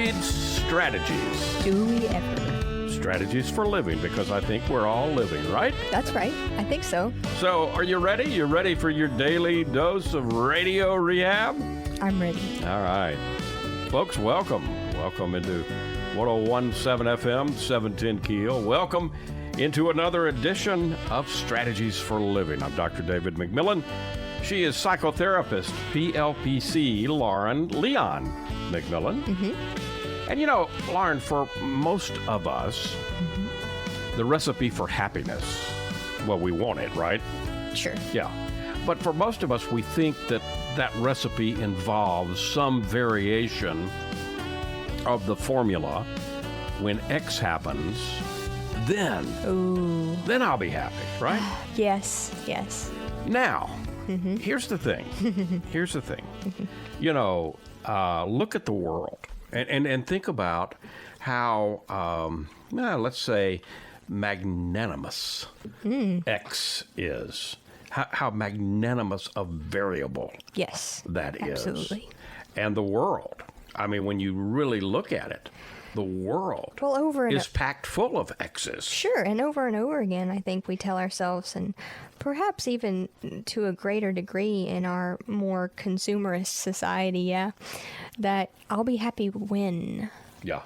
need strategies? Do we ever? Strategies for living, because I think we're all living, right? That's right. I think so. So, are you ready? You ready for your daily dose of radio rehab? I'm ready. All right. Folks, welcome. Welcome into 101.7 FM, 710 Keel. Welcome into another edition of Strategies for Living. I'm Dr. David McMillan. She is psychotherapist, PLPC, Leon McMillan. Mm-hmm. And you know, Lauren, for most of us, the recipe for happiness, well, we want it, right? Sure. Yeah. But for most of us, we think that that recipe involves some variation of the formula. When X happens, then I'll be happy, right? Yes. Now, here's the thing. You know, look at the world and think about how, let's say, magnanimous X is. How magnanimous a variable that is. Absolutely. And the world. I mean, when you really look at it, the world is packed full of X's. Sure, and over again, I think we tell ourselves, and perhaps even to a greater degree in our more consumerist society, that I'll be happy when. Yeah.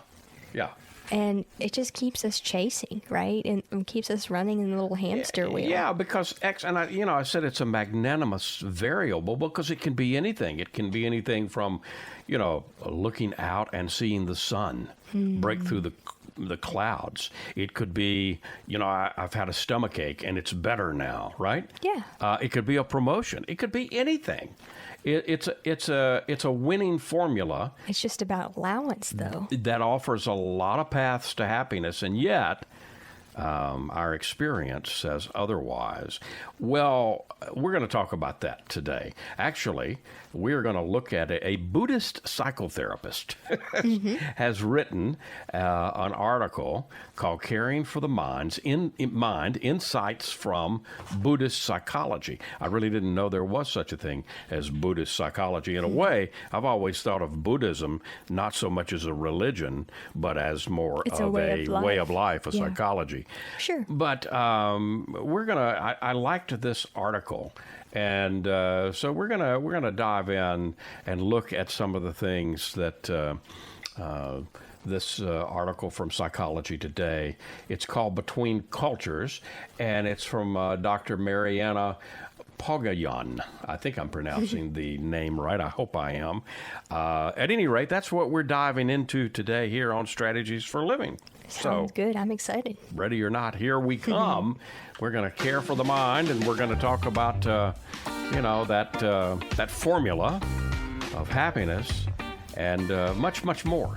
And it just keeps us chasing, right? And keeps us running in the little hamster wheel. Yeah, because X, and I said it's a magnanimous variable because it can be anything. It can be anything from, looking out and seeing the sun break through the clouds. It could be, I've had a stomach ache and it's better now, right? Yeah. It could be a promotion. It could be anything. It's a winning formula. It's just about allowance, though. That offers a lot of paths to happiness, and yet our experience says otherwise. Well, we're going to talk about that today. Actually, we're going to look at a Buddhist psychotherapist has written an article called Caring for the Mind, Insights from Buddhist Psychology. I really didn't know there was such a thing as Buddhist psychology. In a way, I've always thought of Buddhism not so much as a religion, but as more of a way of life, a psychology. Sure. But I liked this article, and so we're gonna dive in and look at some of the things that this article from Psychology Today. It's called Between Cultures, and it's from Dr. Mariana Pogayan. I think I'm pronouncing the name right. I hope I am. At any rate, that's what we're diving into today here on Strategies for Living. Sounds good. I'm excited. Ready or not, here we come. We're going to care for the mind, and we're going to talk about, that formula of happiness and much, much more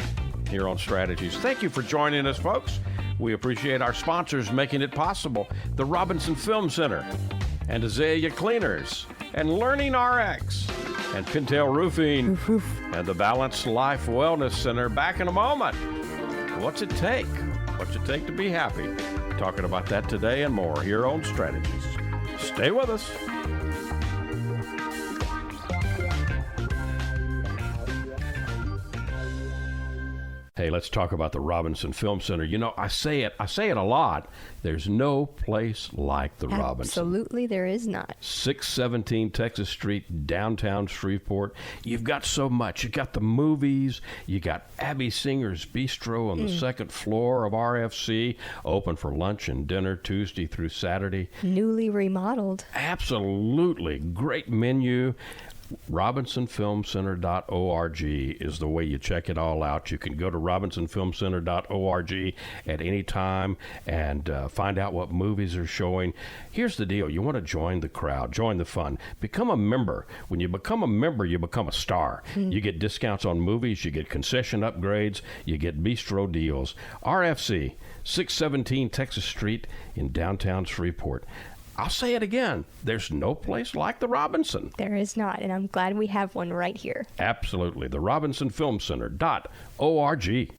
here on Strategies. Thank you for joining us, folks. We appreciate our sponsors making it possible. The Robinson Film Center and Azalea Cleaners and Learning RX and Pintail Roofing and the Balanced Life Wellness Center. Back in a moment. What's it take? What's it take to be happy? Talking about that today and more here on Strategies. Stay with us. Hey, let's talk about the Robinson Film Center. I say it a lot. There's no place like the Robinson. Absolutely, there is not. 617 Texas Street, downtown Shreveport. You've got so much. You got the movies. You got Abby Singer's Bistro on the second floor of RFC, open for lunch and dinner Tuesday through Saturday. Newly remodeled. Absolutely. Great menu. RobinsonFilmCenter.org is the way you check it all out. You can go to RobinsonFilmCenter.org at any time and find out what movies are showing. Here's the deal. You want to join the crowd, join the fun, become a member. When you become a member, you become a star. You get discounts on movies, you get concession upgrades, you get bistro deals. RFC, 617 Texas Street in downtown Shreveport. I'll say it again. There's no place like the Robinson. There is not, and I'm glad we have one right here. Absolutely. The RobinsonFilmCenter.org.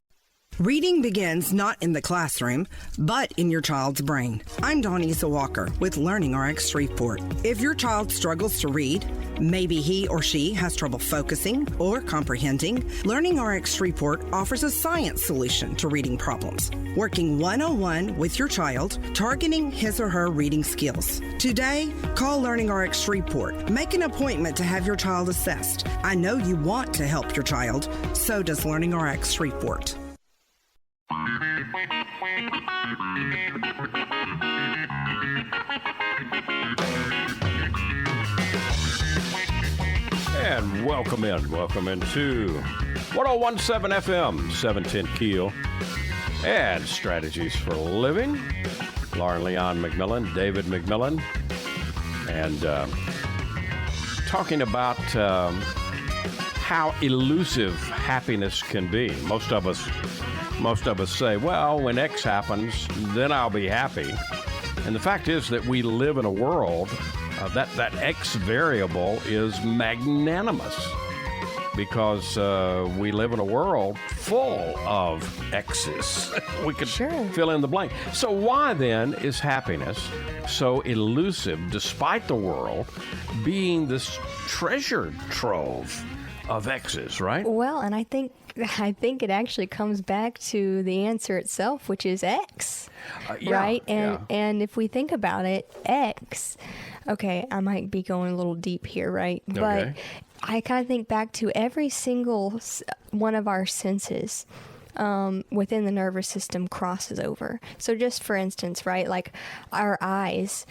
Reading begins not in the classroom, but in your child's brain. I'm Donisa Walker with Learning RX Shreveport. If your child struggles to read, maybe he or she has trouble focusing or comprehending, Learning RX Shreveport offers a science solution to reading problems, working one-on-one with your child, targeting his or her reading skills. Today, call Learning RX Shreveport. Make an appointment to have your child assessed. I know you want to help your child, so does Learning RX Shreveport. And welcome into 1017 FM, 710 Keel, and Strategies for Living. Lauren Leon McMillan, David McMillan, and talking about how elusive happiness can be. Most of us say, well, when X happens, then I'll be happy. And the fact is that we live in a world that X variable is magnanimous, because we live in a world full of X's. We could fill in the blank. So why then is happiness so elusive, despite the world being this treasure trove of X's, right? Well, and I think it actually comes back to the answer itself, which is X, right? And if we think about it, X, okay, I might be going a little deep here, right? Okay. But I kind of think back to every single one of our senses within the nervous system crosses over. So just for instance, right, like our eyes,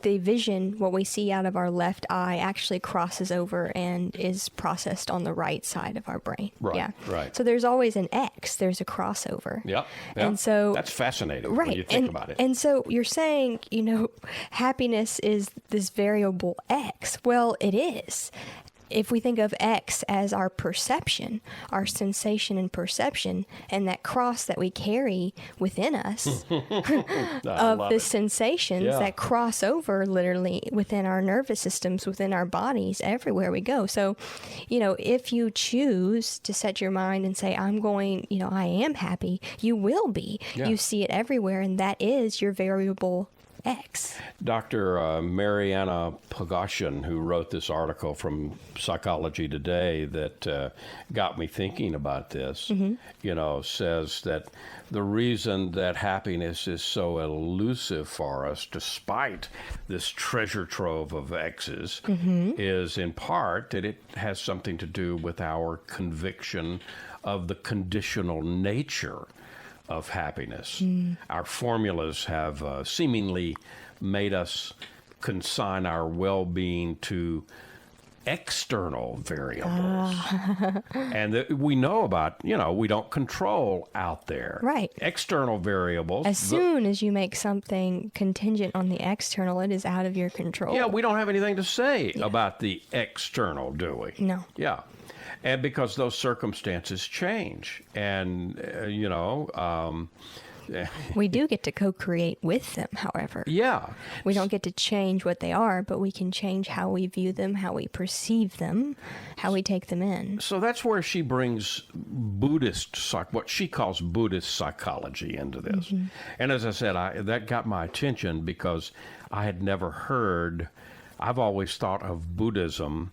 the vision, what we see out of our left eye actually crosses over and is processed on the right side of our brain. Right, yeah. right. So there's always an X, there's a crossover. Yep. And so that's fascinating right, when you think about it. And so you're saying, happiness is this variable X. Well, it is. If we think of X as our perception, our sensation and perception, and that cross that we carry within us of the sensations that cross over literally within our nervous systems, within our bodies, everywhere we go. So, if you choose to set your mind and say, I am happy, you will be. Yeah. You see it everywhere, and that is your variable X. Dr. Mariana Pagosian, who wrote this article from Psychology Today that got me thinking about this, says that the reason that happiness is so elusive for us, despite this treasure trove of X's, is in part that it has something to do with our conviction of the conditional nature of happiness. Our formulas have seemingly made us consign our well-being to external variables. And we know about, we don't control out there. Right. External variables. As soon as you make something contingent on the external, it is out of your control. Yeah, we don't have anything to say about the external, do we? No. Yeah. And because those circumstances change. And, we do get to co-create with them, however. Yeah. We don't get to change what they are, but we can change how we view them, how we perceive them, how we take them in. So that's where she brings what she calls Buddhist psychology into this. And as I said, that got my attention because I had never heard, I've always thought of Buddhism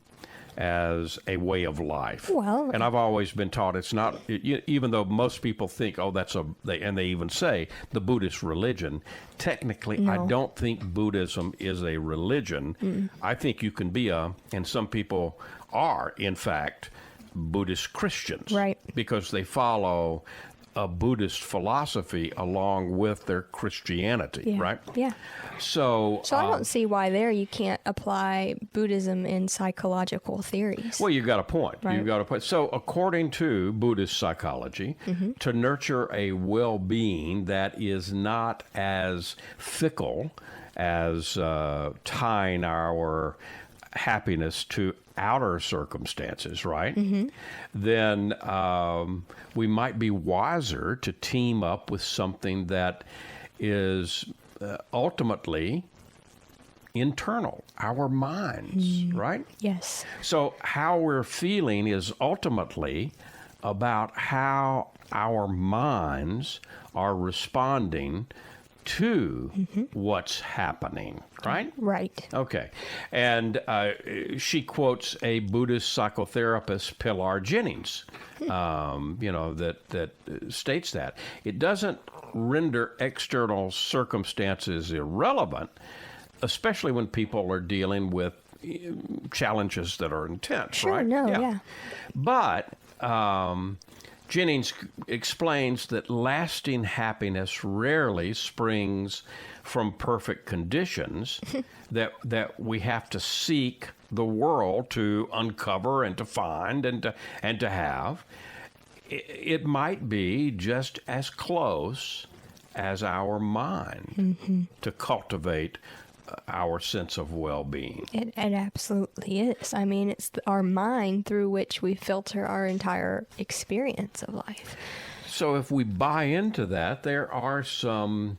as a way of life. Well, and I've always been taught it's not, even though most people think, and they even say the Buddhist religion, technically, no. I don't think Buddhism is a religion. I think you can be and some people are, in fact, Buddhist Christians. Right. Because they follow a Buddhist philosophy along with their Christianity, right? Yeah. So I don't see why you can't apply Buddhism in psychological theories. Well, you've got a point. Right. You've got a point. So according to Buddhist psychology, to nurture a well-being that is not as fickle as tying our happiness to outer circumstances, right? Then we might be wiser to team up with something that is ultimately internal, our minds, right? Yes. So how we're feeling is ultimately about how our minds are responding to what's happening, right? Right. Okay. And she quotes a Buddhist psychotherapist, Pilar Jennings, that states that. It doesn't render external circumstances irrelevant, especially when people are dealing with challenges that are intense, Sure, right? no, yeah. But Jennings explains that lasting happiness rarely springs from perfect conditions that we have to seek the world to uncover and to find and to have. It might be just as close as our mind to cultivate our sense of well-being. It absolutely is. I mean, it's our mind through which we filter our entire experience of life. So if we buy into that, there are some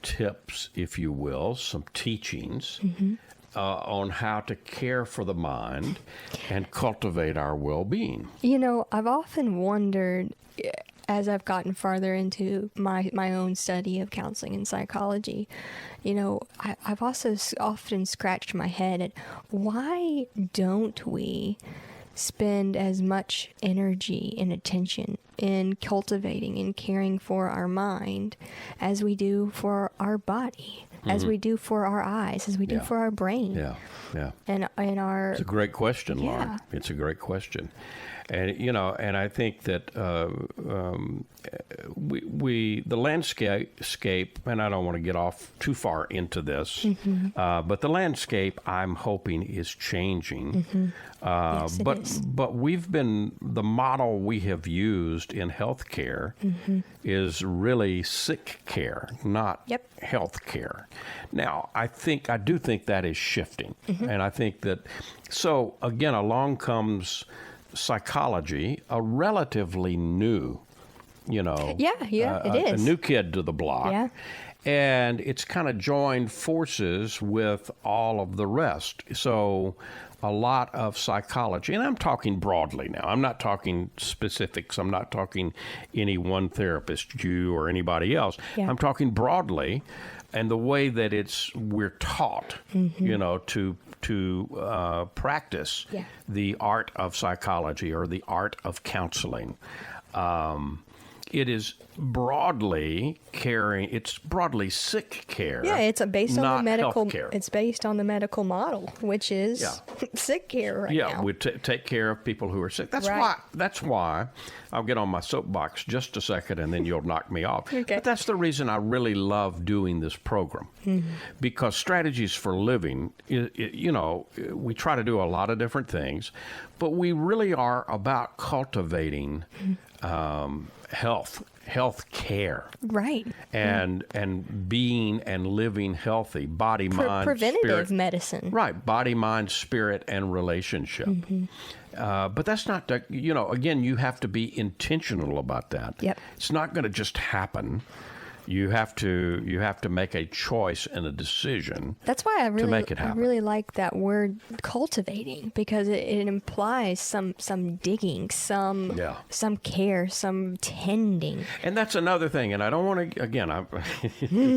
tips, if you will, some teachings on how to care for the mind and cultivate our well-being. You know, I've often wondered, as I've gotten farther into my own study of counseling and psychology, you know, I've also often scratched my head at why don't we spend as much energy and attention in cultivating and caring for our mind as we do for our body, as we do for our eyes, as we do for our brain. Yeah. And our... It's a great question, Lauren. Yeah. It's a great question. And, you know, and I think that the landscape, and I don't want to get off too far into this, but the landscape, I'm hoping, is changing. Yes, it is. But the model we have used in healthcare is really sick care, not health care. Now, I do think that is shifting. And I think that, so again, along comes psychology, a relatively new, it is. A new kid to the block. Yeah. And it's kind of joined forces with all of the rest. So a lot of psychology, and I'm talking broadly now. I'm not talking specifics. I'm not talking any one therapist, you or anybody else. Yeah. I'm talking broadly, and the way that we're taught, to practice the art of psychology or the art of counseling. It is broadly it's broadly sick care. Yeah, it's based on the medical. Healthcare. It's based on the medical model, which is sick care right now. Yeah, we take care of people who are sick. That's Right. why I'll get on my soapbox just a second, and then you'll knock me off. Okay. But that's the reason I really love doing this program, because strategies for living. We try to do a lot of different things, but we really are about cultivating health care, Right. and being and living healthy, body, mind, Preventative spirit. medicine. Right, body, mind, spirit, and relationship. But that's not, again, you have to be intentional about that. Yep. It's not going to just happen. You have to make a choice and a decision. That's why I make it I happen. really like that word cultivating, because it implies some digging, some care, some tending. And that's another thing. And I don't want to, again, I'm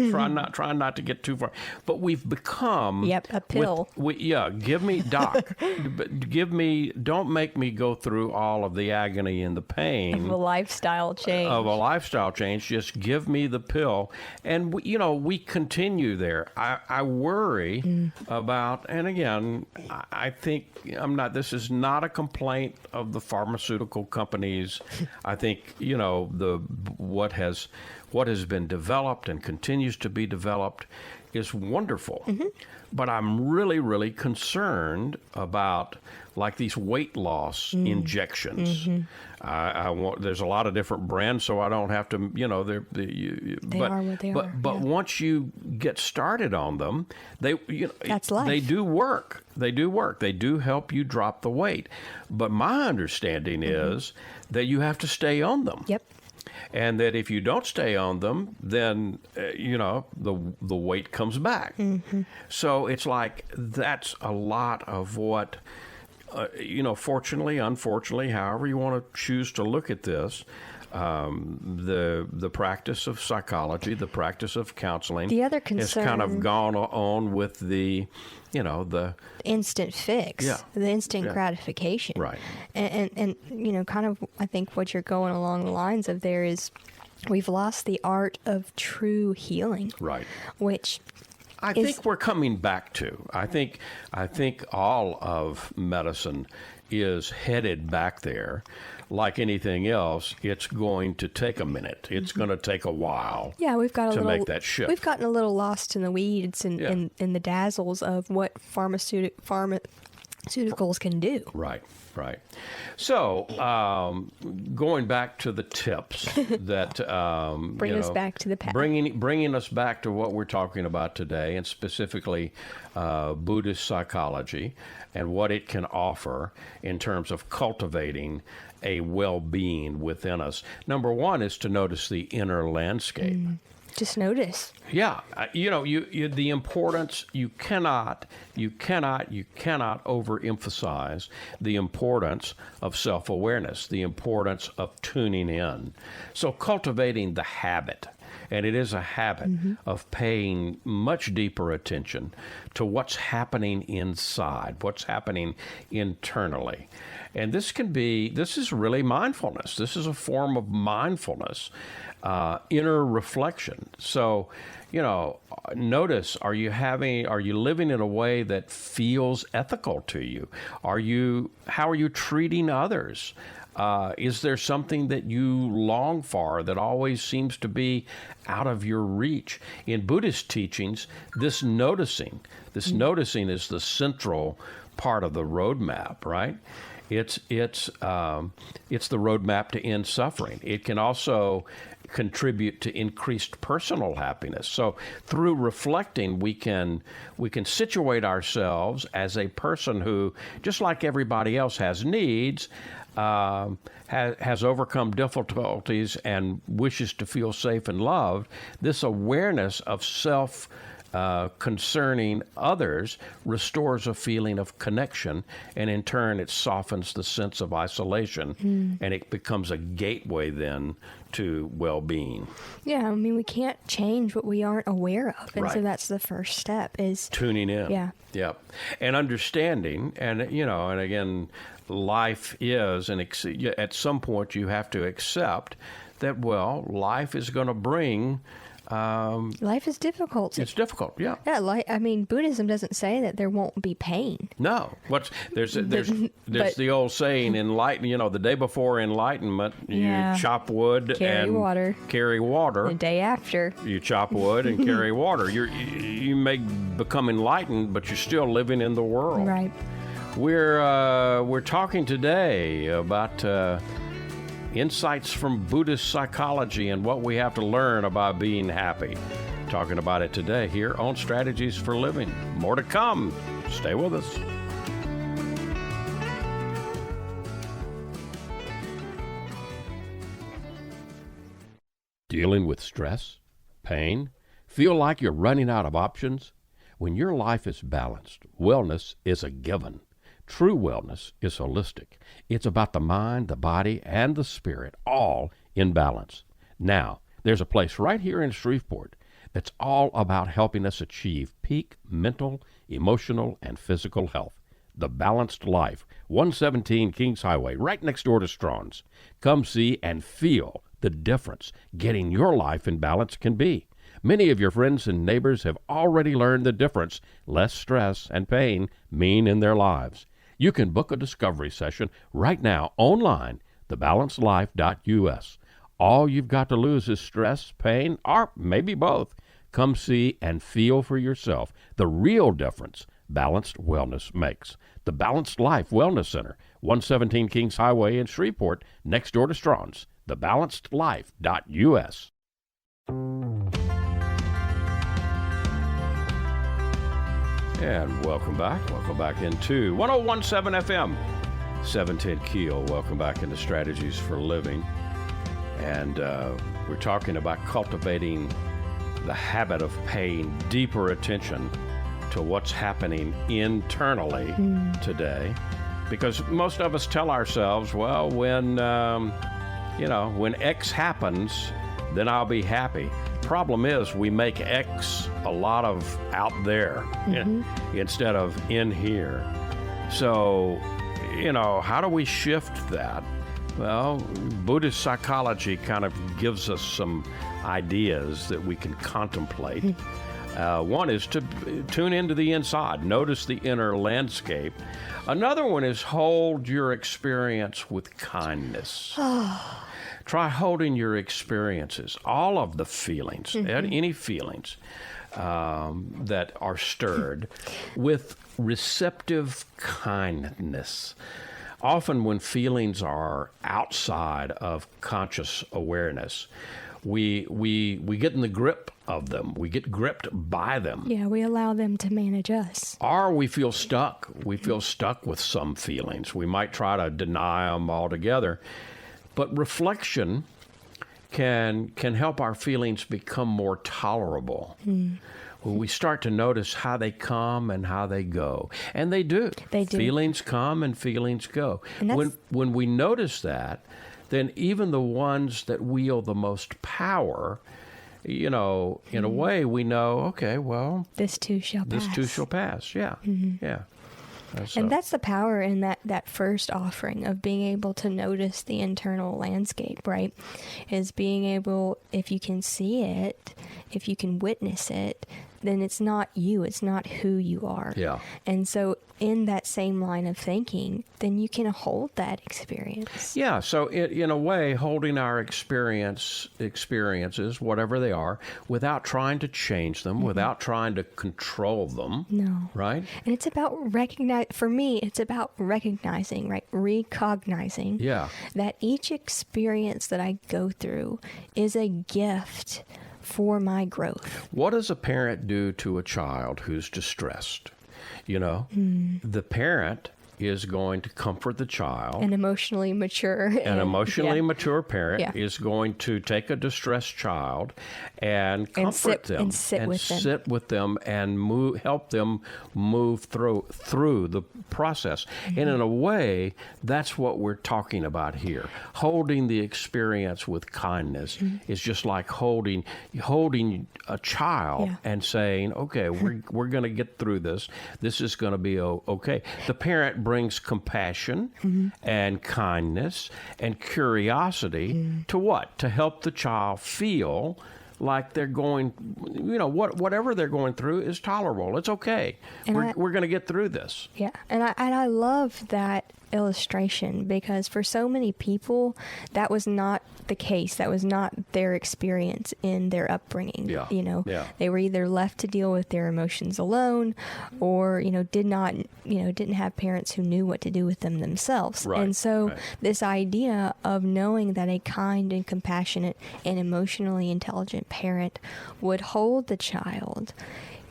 trying not to get too far. But we've become a pill. Give me, doc. Don't make me go through all of the agony and the pain Of a lifestyle change. Just give me the pill. And we continue there. I worry about, and again, I think this is not a complaint of the pharmaceutical companies. I think what has been developed and continues to be developed is wonderful. But I'm really, really concerned about like these weight loss injections. I want. There's a lot of different brands, so I don't have to. They are what they are. But once you get started on them, That's life. They do work. They do help you drop the weight. But my understanding is that you have to stay on them. Yep. And that if you don't stay on them, then the weight comes back. So it's like that's a lot of what fortunately, unfortunately, however you want to choose to look at this, the practice of psychology, the practice of counseling, The other has kind of concern- gone on with the instant fix, Yeah. the instant Yeah. gratification. Right. And kind of, I think what you're going along the lines of there is we've lost the art of true healing. Right. Which I think we're coming back to. I think all of medicine is headed back there. Like anything else, it's going to take a minute. It's going to take a while. Yeah, we've got to make that shift. We've gotten a little lost in the weeds and in the dazzles of what pharmaceuticals can do. Right. So, going back to the tips that Bring us back to the path. bringing us back to what we're talking about today, and specifically Buddhist psychology and what it can offer in terms of cultivating a well-being within us. Number one is to notice the inner landscape. Just notice. Yeah, you the importance, you cannot overemphasize the importance of self-awareness, the importance of tuning in. So cultivating the habit, and it is a habit of paying much deeper attention to what's happening inside, what's happening internally. And this is really mindfulness. This is a form of mindfulness. Inner reflection. So, notice, are you living in a way that feels ethical to you? How are you treating others? Is there something that you long for that always seems to be out of your reach? In Buddhist teachings, this noticing is the central part of the roadmap, right? It's the roadmap to end suffering. It can also contribute to increased personal happiness. So through reflecting, we can situate ourselves as a person who, just like everybody else, has needs, has overcome difficulties, and wishes to feel safe and loved. This awareness of self concerning others restores a feeling of connection, and in turn it softens the sense of isolation, and it becomes a gateway then to well-being. Yeah, I mean, we can't change what we aren't aware of, and so Right. that's the first step is Tuning in. Yeah. Yep. And understanding, and again, life is, and at some point you have to accept that, life is going to bring life is difficult. it's difficult. Yeah. Yeah, Buddhism doesn't say that there won't be pain. No. There's the old saying, the day before enlightenment, Yeah. you chop wood Carry and water. carry water. The day after. You chop wood and carry water. You may become enlightened, but you're still living in the world. Right. We're talking today about insights from Buddhist psychology and what we have to learn about being happy. Talking about it today here on Strategies for Living. More to come. Stay with us. Dealing with stress, pain, feel like you're running out of options? When your life is balanced, wellness is a given. True wellness is holistic. It's about the mind, the body, and the spirit, all in balance. Now, there's a place right here in Shreveport that's all about helping us achieve peak mental, emotional, and physical health. The Balanced Life, 117 Kings Highway, right next door to Strawn's. Come see and feel the difference getting your life in balance can be. Many of your friends and neighbors have already learned the difference less stress and pain mean in their lives. You can book a discovery session right now online, thebalancedlife.us. All you've got to lose is stress, pain, or maybe both. Come see and feel for yourself the real difference balanced wellness makes. The Balanced Life Wellness Center, 117 Kings Highway in Shreveport, next door to Strawn's, thebalancedlife.us. And welcome back. Welcome back into 1017 FM, 710 Keel. Welcome back into Strategies for Living. And we're talking about cultivating the habit of paying deeper attention to what's happening internally today. Because most of us tell ourselves, well, when X happens, then I'll be happy. Problem is, we make X a lot of out there instead of in here. So, how do we shift that? Well, Buddhist psychology kind of gives us some ideas that we can contemplate. One is to tune into the inside, notice the inner landscape. Another one is hold your experience with kindness. Try holding your experiences, all of the feelings, any feelings that are stirred, with receptive kindness. Often when feelings are outside of conscious awareness, we get in the grip of them. We get gripped by them. Yeah, we allow them to manage us. Or we feel stuck. We feel stuck with some feelings. We might try to deny them altogether. But reflection can help our feelings become more tolerable. When we start to notice how they come and how they go. And they do. They do. Feelings come and feelings go. And when we notice that, then even the ones that wield the most power, in a way we know, okay, well, this too shall pass. This too shall pass. Yeah. Yeah. And that's the power in that first offering of being able to notice the internal landscape, right? Is being able, if you can see it, if you can witness it, then it's not you, it's not who you are. Yeah. And so in that same line of thinking, then you can hold that experience. Yeah, so in a way, holding our experiences, whatever they are, without trying to change them, without trying to control them. No. Right? And it's about for me, it's about recognizing, right? Recognizing that each experience that I go through is a gift for my growth. What does a parent do to a child who's distressed? The parent is going to comfort the child. An emotionally mature. Mature parent is going to take a distressed child and comfort them. And sit with them and help them move through the process. And in a way, that's what we're talking about here. Holding the experience with kindness is just like holding a child and saying, okay, we're going to get through this. This is going to be okay. The parent brings compassion and kindness and curiosity to what? To help the child feel like they're going, whatever they're going through is tolerable. It's okay. We're going to get through this. Yeah. And I love that illustration because for so many people, that was not the case. That was not their experience in their upbringing. They were either left to deal with their emotions alone or, didn't have parents who knew what to do with them themselves. Right. And so this idea of knowing that a kind and compassionate and emotionally intelligent parent would hold the child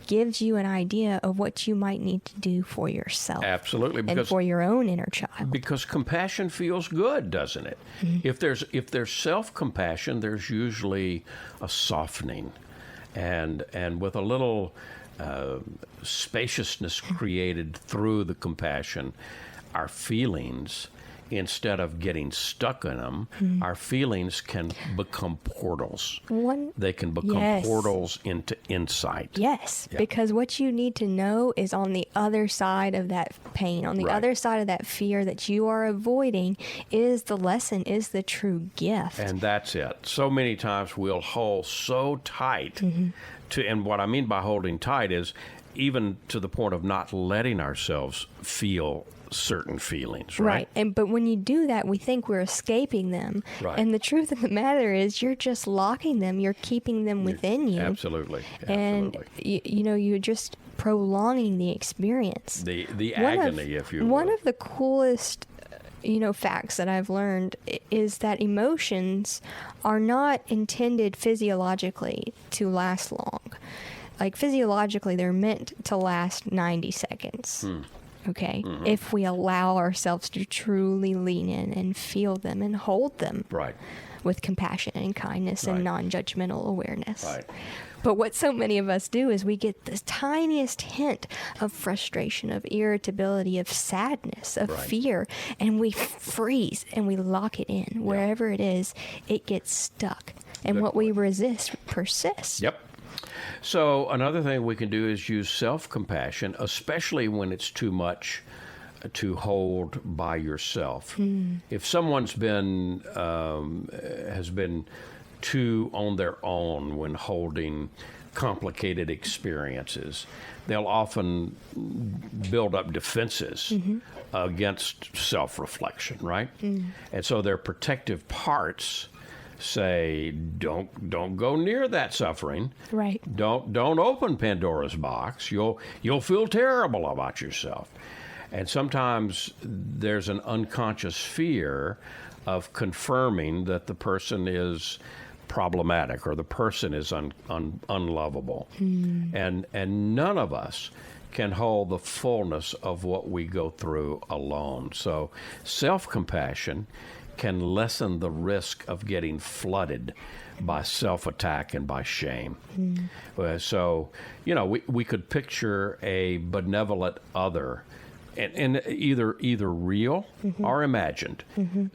gives you an idea of what you might need to do for yourself. Absolutely. And for your own inner child. Because compassion feels good, doesn't it? If there's self-compassion, there's usually a softening. And with a little spaciousness created through the compassion, our feelings, instead of getting stuck in them, our feelings can become portals. They can become portals into insight. Yes, because what you need to know is on the other side of that pain, on the other side of that fear that you are avoiding is the lesson, is the true gift. And that's it. So many times we'll hold so tight and what I mean by holding tight is even to the point of not letting ourselves feel certain feelings, right? But when you do that, we think we're escaping them. Right. And the truth of the matter is you're just locking them. You're keeping them within you. Absolutely. And, you're just prolonging the experience. The agony, if you will. One of the coolest facts that I've learned is that emotions are not intended physiologically to last long. Like physiologically, they're meant to last 90 seconds. Okay, if we allow ourselves to truly lean in and feel them and hold them. Right. with compassion and kindness and non-judgmental awareness. Right. But what so many of us do is we get the tiniest hint of frustration, of irritability, of sadness, of fear, and we freeze and we lock it in. Wherever it is, it gets stuck. And what we resist persists. Yep. So another thing we can do is use self-compassion, especially when it's too much to hold by yourself. If someone's has been too on their own when holding complicated experiences, they'll often build up defenses against self-reflection, right? And so their protective parts say, don't go near that suffering. Right. Don't open Pandora's box. You'll feel terrible about yourself. And sometimes there's an unconscious fear of confirming that the person is problematic or the person is unlovable. And none of us can hold the fullness of what we go through alone. So self-compassion can lessen the risk of getting flooded by self-attack and by shame. So, we could picture a benevolent other, and either real or imagined,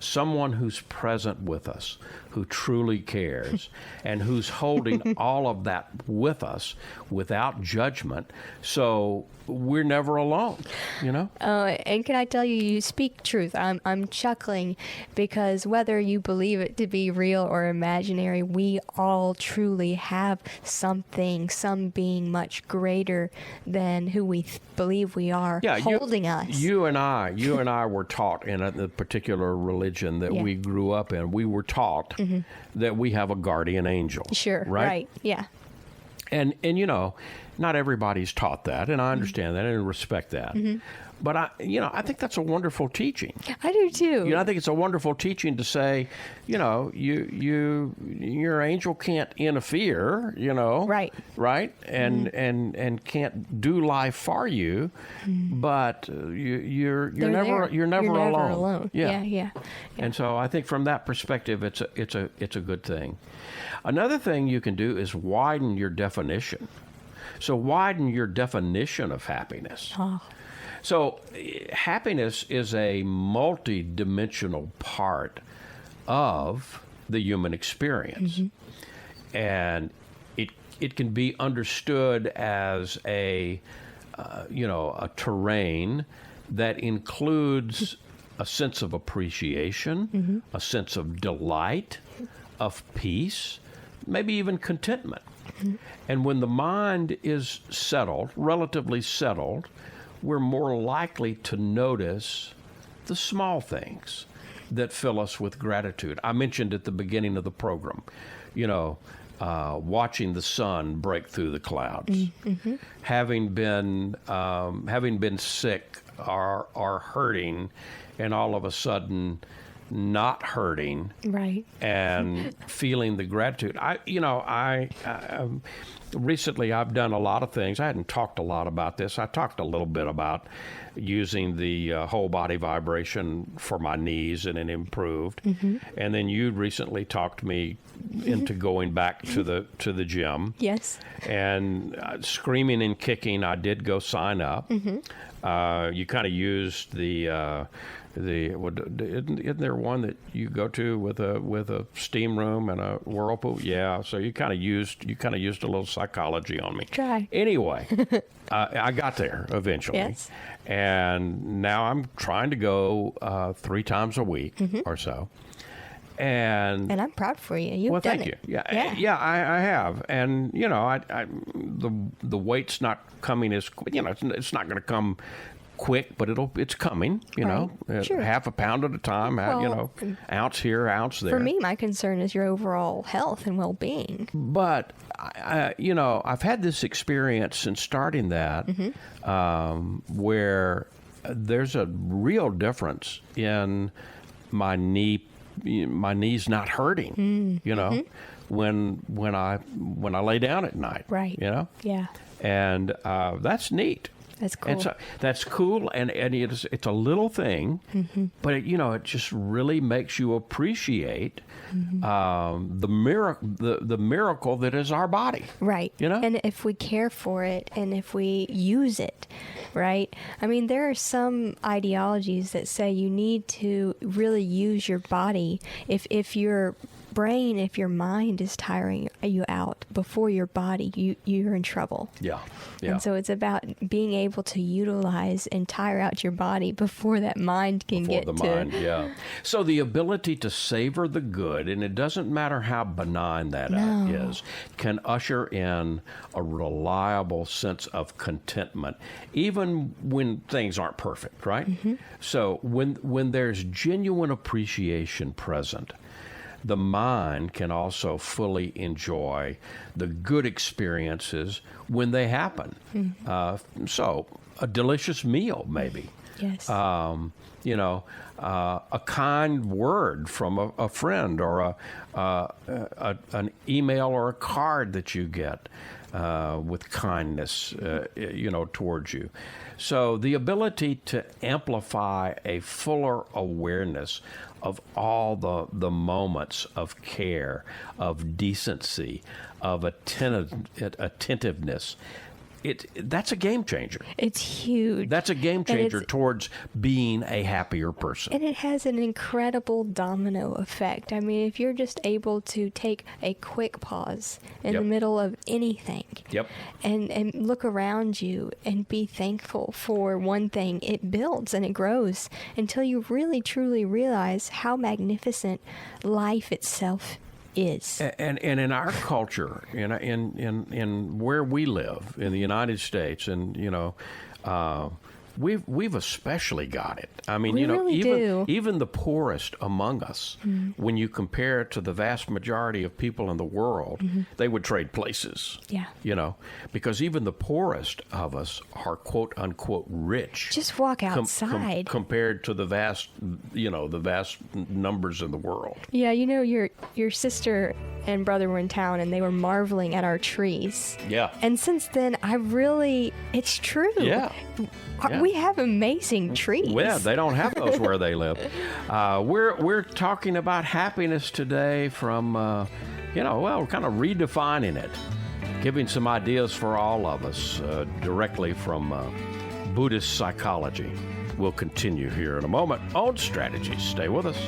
someone who's present with us, who truly cares, and who's holding all of that with us without judgment, so we're never alone, And can I tell you, you speak truth. I'm chuckling because whether you believe it to be real or imaginary, we all truly have some being much greater than who we believe we are holding us. You and I were taught in a particular religion that we grew up in. We were taught that we have a guardian angel. Sure. Right. Yeah. And not everybody's taught that, and I understand that and respect that. But I think that's a wonderful teaching. I do too. I think it's a wonderful teaching to say, your angel can't interfere, Right. Right? And can't do life for you, but you're never alone. Yeah. And so I think from that perspective, it's a good thing. Another thing you can do is widen your definition. So widen your definition of happiness. So happiness is a multi-dimensional part of the human experience. And it can be understood as a terrain that includes a sense of appreciation, a sense of delight, of peace, maybe even contentment. And when the mind is settled, relatively settled, we're more likely to notice the small things that fill us with gratitude. I mentioned at the beginning of the program, watching the sun break through the clouds, having been sick or hurting, and all of a sudden not hurting, right, and feeling the gratitude. Recently I've done a lot of things. I hadn't talked a lot about this. I talked a little bit about using the whole body vibration for my knees, and it improved. And then you recently talked me into going back to the gym. Yes. And screaming and kicking, I did go sign up. You kind of used isn't there one that you go to with a steam room and a whirlpool? Yeah. So you kind of used a little psychology on me. Try. Anyway, I got there eventually. Yes. And now I'm trying to go 3 times a week or so. And I'm proud for you. You've done thank it. you. Yeah, I have. And the weight's not coming as it's not going to come quick, but it's coming. Sure. Half a pound at a time. Ounce here, ounce there. For me, my concern is your overall health and well-being. But I've had this experience since starting that, where there's a real difference in my knees not hurting. When I lay down at night. Right. Yeah. And that's neat. That's cool. And so that's cool, and it's a little thing, but it just really makes you appreciate the miracle that is our body. Right. And if we care for it and if we use it, right? I mean, there are some ideologies that say you need to really use your body if your brain, if your mind is tiring you out before your body, you're in trouble. Yeah. And so it's about being able to utilize and tire out your body before that mind can get to... mind, yeah. So the ability to savor the good, and it doesn't matter how benign that is, can usher in a reliable sense of contentment, even when things aren't perfect, right? So when there's genuine appreciation present, the mind can also fully enjoy the good experiences when they happen. So a delicious meal, maybe. Yes. A kind word from a friend, or an email or a card that you get with kindness, towards you. So the ability to amplify a fuller awareness of all the moments of care, of decency, of attentiveness, that's a game changer. It's huge. That's a game changer towards being a happier person. And it has an incredible domino effect. I mean, if you're just able to take a quick pause in the middle of anything and look around you and be thankful for one thing, it builds and it grows until you really, truly realize how magnificent life itself is. And in our culture, in where we live in the United States, and we've especially got it. I mean, we really do. Even the poorest among us, when you compare it to the vast majority of people in the world, they would trade places. Yeah. Because even the poorest of us are quote unquote rich. Just walk outside compared to the vast numbers in the world. Yeah, your sister and brother were in town and they were marveling at our trees. Yeah. And since then, it's true. Yeah. We have amazing trees. Well, they don't have those where they live. We're talking about happiness today from, kind of redefining it, giving some ideas for all of us directly from Buddhist Psychology. We'll continue here in a moment on Strategies. Stay with us.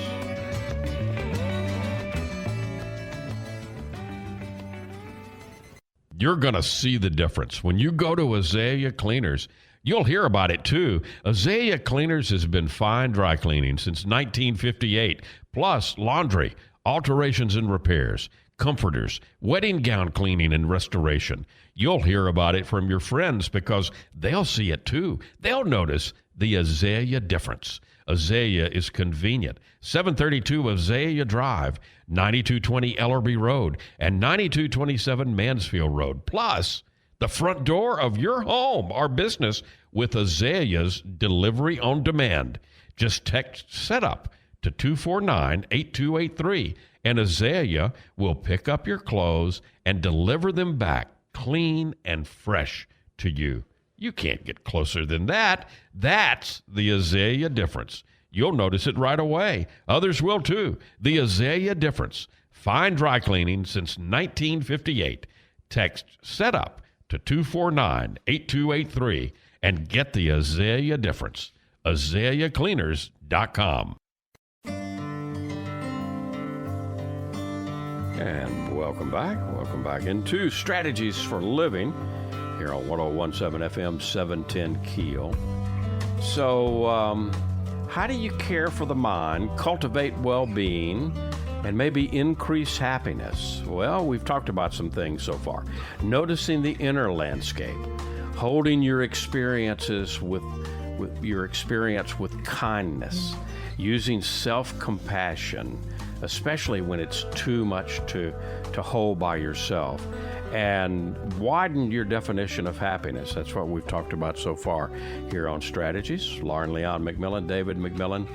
You're going to see the difference. When you go to Azalea Cleaners, you'll hear about it too. Azalea Cleaners has been fine dry cleaning since 1958, plus laundry, alterations and repairs, comforters, wedding gown cleaning and restoration. You'll hear about it from your friends because they'll see it too. They'll notice the Azalea difference. Azalea is convenient. 732 Azalea Drive, 9220 Ellerby Road, and 9227 Mansfield Road. Plus, the front door of your home or business with Azalea's delivery on demand. Just text SETUP to 249-8283, and Azalea will pick up your clothes and deliver them back clean and fresh to you. You can't get closer than that. That's the Azalea difference. You'll notice it right away. Others will too. The Azalea difference. Fine dry cleaning since 1958. Text SETUP to 249-8283 and get the Azalea difference. AzaleaCleaners.com. And welcome back. Welcome back into Strategies for Living here on 101.7 FM, 710 Keel. So, how do you care for the mind, cultivate well-being, and maybe increase happiness? Well, we've talked about some things so far. Noticing the inner landscape, holding your experiences with your experience with kindness, using self-compassion, especially when it's too much to hold by yourself, and widen your definition of happiness. That's what we've talked about so far here on Strategies. Lauren Leon McMillan, David McMillan.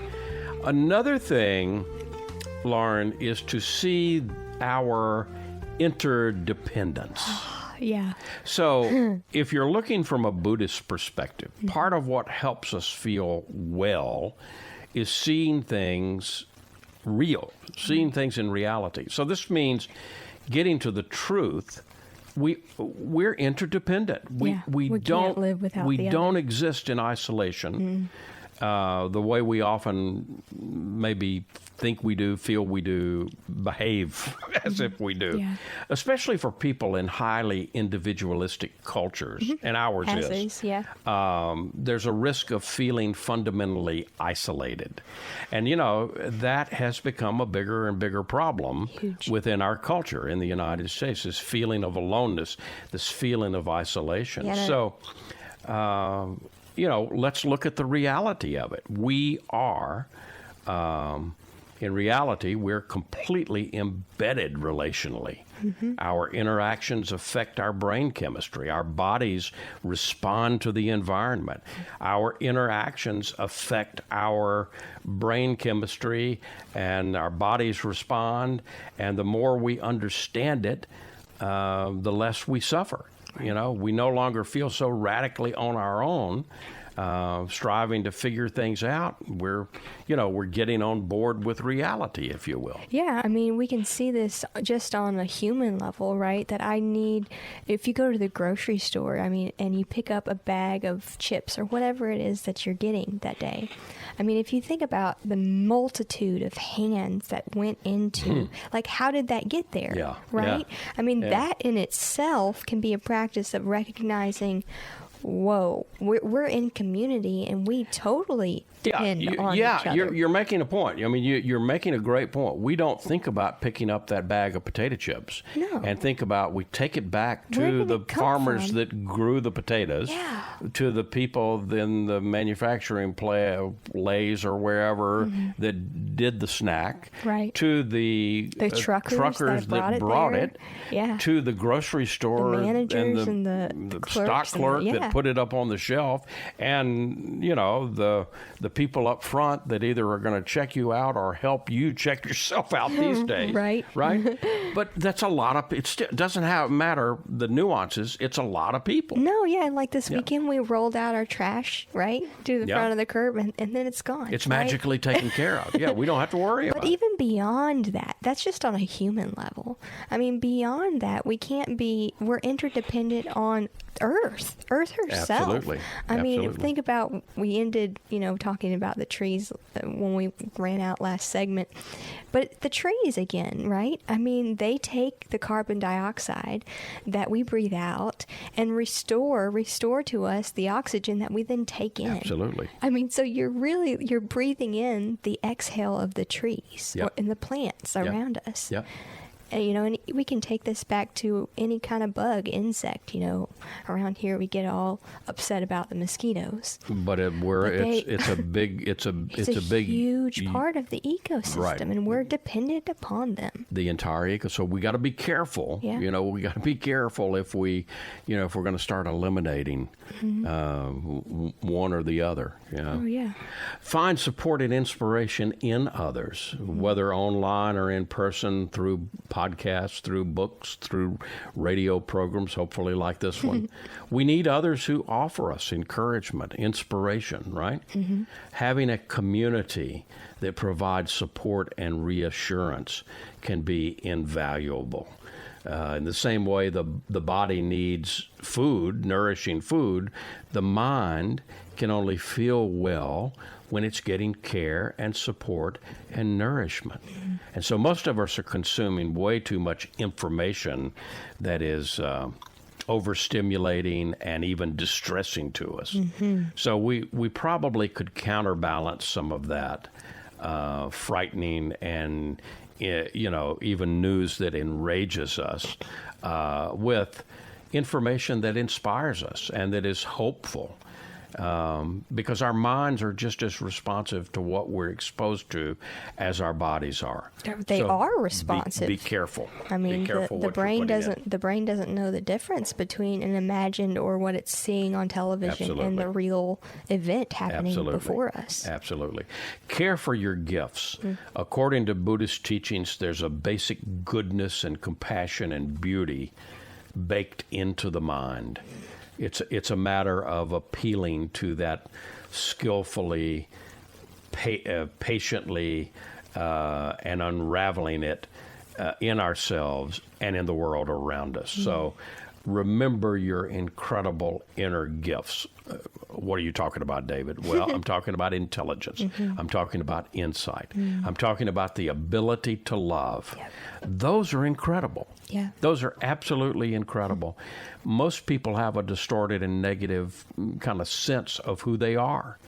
Another thing, Lauren, is to see our interdependence. Yeah. So if you're looking from a Buddhist perspective, part of what helps us feel well is seeing things real, seeing things in reality. So this means getting to the truth. We're interdependent. We can't don't live without we the don't other. exist in isolation. The way we often maybe think we do, feel we do, behave as if we do, Yeah. especially for people in highly individualistic cultures, and ours As is. is, yeah. There's a risk of feeling fundamentally isolated. And, that has become a bigger and bigger problem Huge. within our culture in the United States, this feeling of aloneness, this feeling of isolation. Yeah, So, let's look at the reality of it. We are, in reality, we're completely embedded relationally. Our interactions affect our brain chemistry. Our bodies respond to the environment. Our interactions affect our brain chemistry, and our bodies respond. And the more we understand it, the less we suffer. We no longer feel so radically on our own, striving to figure things out. We're getting on board with reality, if you will. Yeah, I mean, we can see this just on a human level, right? That if you go to the grocery store, and you pick up a bag of chips or whatever it is that you're getting that day. I mean, if you think about the multitude of hands that went into, how did that get there? Yeah. Right? Yeah. I mean, that in itself can be a practice of recognizing, whoa, we're in community and we totally depend on each other. You're making a point. I mean, you're making a great point. We don't think about picking up that bag of potato chips and think about, we take it back to the farmers that grew the potatoes, to the people in the manufacturing Lay's or wherever that did the snack, right, to the truckers that brought it, to the grocery store, the managers and the stock clerk that put it up on the shelf, and the people up front that either are going to check you out or help you check yourself out these days. Right. But that's a lot of, it doesn't matter the nuances, it's a lot of people. No, yeah, like this weekend we rolled out our trash, right, to the front of the curb, and then it's gone. It's magically taken care of. Yeah, we don't have to worry about it. But even beyond that, that's just on a human level. I mean, beyond that, we're interdependent on Earth herself. Absolutely. I mean, think about, we ended, talking about the trees when we ran out last segment. But the trees again, right? I mean, they take the carbon dioxide that we breathe out and restore to us the oxygen that we then take in. Absolutely. I mean, so you're breathing in the exhale of the trees and the plants around us. Yep. And we can take this back to any kind of bug, insect. Around here we get all upset about the mosquitoes. But it's a big huge part of the ecosystem, right, and we're dependent upon them. The entire ecosystem. So we got to be careful. Yeah. We got to be careful if we're going to start eliminating one or the other. Oh yeah. Find support and inspiration in others, whether online or in person, through podcasts, through books, through radio programs, hopefully like this one. We need others who offer us encouragement, inspiration, right? Having a community that provides support and reassurance can be invaluable. In the same way the body needs food, nourishing food, the mind can only feel well when it's getting care and support and nourishment. And so most of us are consuming way too much information that is overstimulating and even distressing to us. So we probably could counterbalance some of that frightening and even news that enrages us with information that inspires us and that is hopeful. Because our minds are just as responsive to what we're exposed to as our bodies are. They are responsive. Be careful. I mean, be careful the what you're brain putting in. the brain doesn't know the difference between an imagined or what it's seeing on television and the real event happening before us. Absolutely. Care for your gifts. According to Buddhist teachings, there's a basic goodness and compassion and beauty baked into the mind. It's a matter of appealing to that skillfully, patiently, and unraveling it in ourselves and in the world around us. So remember your incredible inner gifts. What are you talking about, David? Well, I'm talking about intelligence. I'm talking about insight. I'm talking about the ability to love. Yep. Those are incredible. Yeah. Those are absolutely incredible. Most people have a distorted and negative kind of sense of who they are.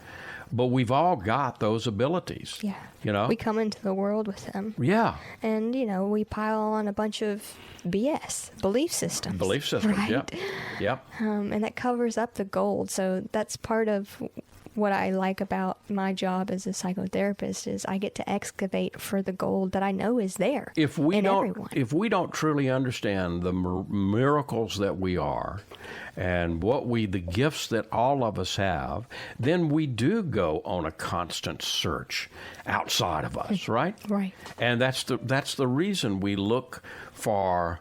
But we've all got those abilities. Yeah. You know? We come into the world with them. Yeah. And, we pile on a bunch of BS, belief systems. Right? Yep. Yep. And that covers up the gold. So that's part of what I like about my job as a psychotherapist is I get to excavate for the gold that I know is there If we everyone. If we don't truly understand the miracles that we are and the gifts that all of us have, then we do go on a constant search outside of us, right? Right. And that's the reason we look for,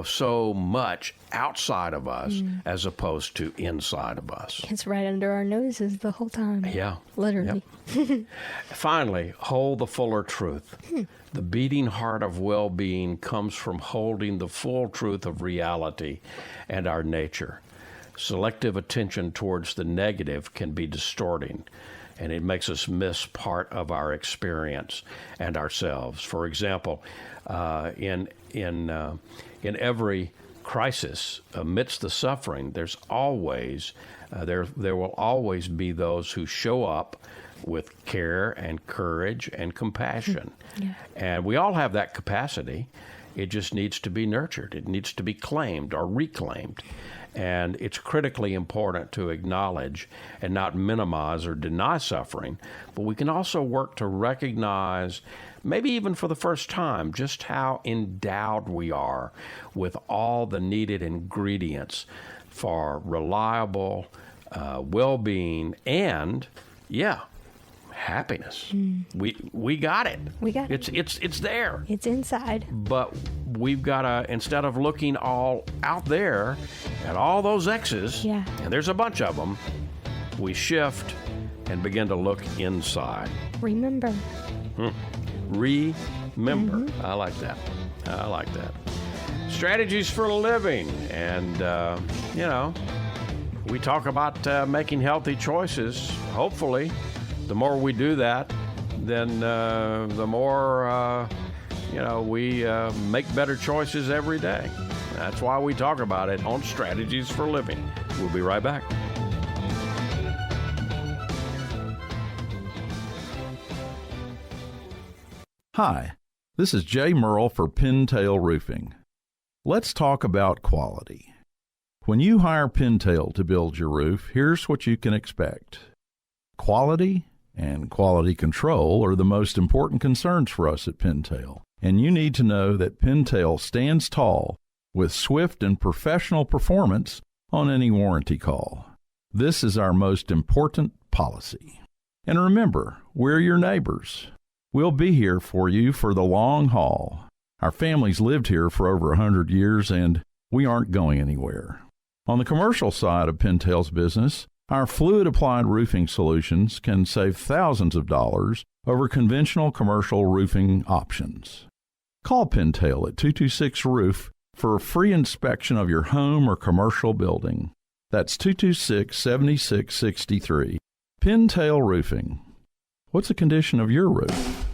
so much outside of us as opposed to inside of us. It's right under our noses the whole time. Yeah. Literally. Yep. Finally, hold the fuller truth. The beating heart of well-being comes from holding the full truth of reality and our nature. Selective attention towards the negative can be distorting, and it makes us miss part of our experience and ourselves. For example, in every crisis, amidst the suffering, there's always there will always be those who show up with care and courage and compassion. Yeah. And we all have that capacity. It just needs to be nurtured. It needs to be claimed or reclaimed. And it's critically important to acknowledge and not minimize or deny suffering, but we can also work to recognize, maybe even for the first time, just how endowed we are with all the needed ingredients for reliable well-being and, happiness. We got it. We got it. It's there. It's inside. But we've got to, instead of looking all out there at all those X's, Yeah. and there's a bunch of them, we shift and begin to look inside. Remember. Remember. I like that. Strategies for a living. And, we talk about making healthy choices. Hopefully, the more we do that, then the more, we make better choices every day. That's why we talk about it on Strategies for Living. We'll be right back. Hi, this is Jay Merle for Pintail Roofing. Let's talk about quality. When you hire Pintail to build your roof, here's what you can expect. Quality and quality control are the most important concerns for us at Pintail, and you need to know that Pintail stands tall with swift and professional performance on any warranty call. This is our most important policy. And remember, we're your neighbors. We'll be here for you for the long haul. Our family's lived here for over 100 years, and we aren't going anywhere. On the commercial side of Pintail's business, our fluid-applied roofing solutions can save thousands of dollars over conventional commercial roofing options. Call Pintail at 226-ROOF for a free inspection of your home or commercial building. That's 226-7663. Pintail Roofing. What's the condition of your roof?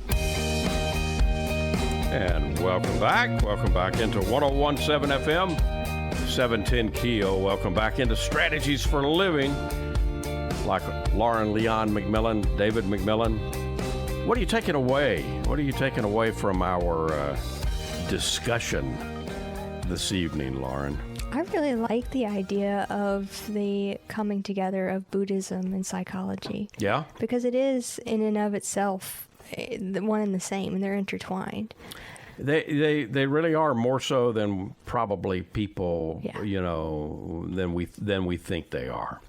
And welcome back. Welcome back into 101.7 FM, 710 Keel. Welcome back into Strategies for Living. Like Lauren Leon McMillan, David McMillan. What are you taking away? What are you taking away from our discussion this evening, Lauren? I really like the idea of the coming together of Buddhism and psychology. Yeah? Because it is, in and of itself, the one and the same, and they're intertwined. They really are, more so than probably people, Yeah. than we think they are.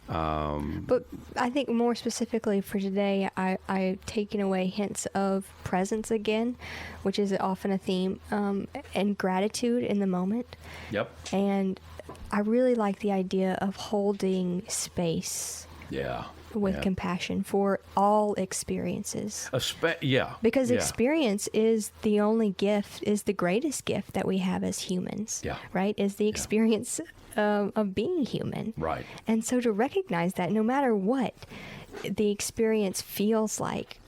But I think more specifically for today, I've taken away hints of presence again, which is often a theme, and gratitude in the moment. Yep. And I really like the idea of holding space Yeah. with Yeah. compassion for all experiences. Yeah. Because yeah. experience is the only gift, is the greatest gift that we have as humans. Yeah. Right? Is the experience of being human. Right. And so to recognize that no matter what the experience feels like,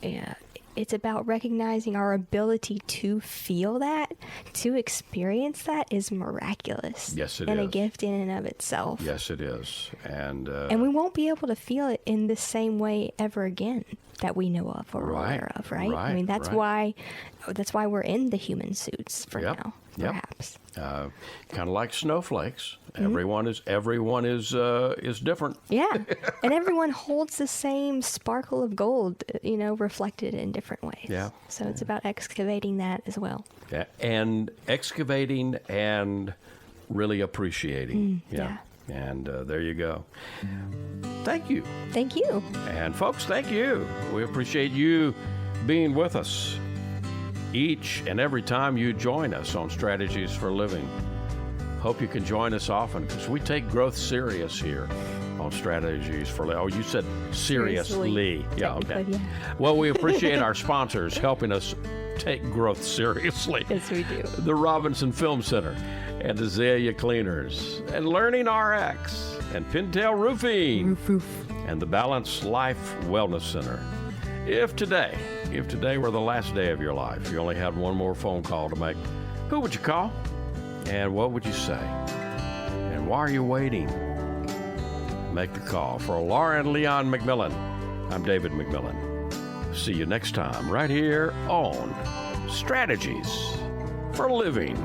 it's about recognizing our ability to feel that, to experience that is miraculous. Yes, it and is. a gift in and of itself. Yes, it is. And we won't be able to feel it in the same way ever again that we know of or Right, aware of, right? right, I mean, that's right. why we're in the human suits for Yep, now, yep. perhaps. kind of like snowflakes. Mm-hmm. Everyone is different. Yeah, and everyone holds the same sparkle of gold, reflected in different ways. Yeah. So it's about excavating that as well. Yeah. And excavating and really appreciating. yeah. And there you go. Thank you. Thank you. And folks, thank you. We appreciate you being with us each and every time you join us on Strategies for Living. Hope you can join us often because we take growth serious here on Strategies for Living. Oh, you said seriously. Yeah, okay. Technically, yeah. Well, we appreciate our sponsors helping us take growth seriously. Yes, we do. The Robinson Film Center and Azalea Cleaners and Learning RX and Pintail Roofing and the Balanced Life Wellness Center. If today were the last day of your life, you only had one more phone call to make, who would you call? And what would you say? And why are you waiting? Make the call. For Laura and Leon McMillan, I'm David McMillan. See you next time right here on Strategies for Living.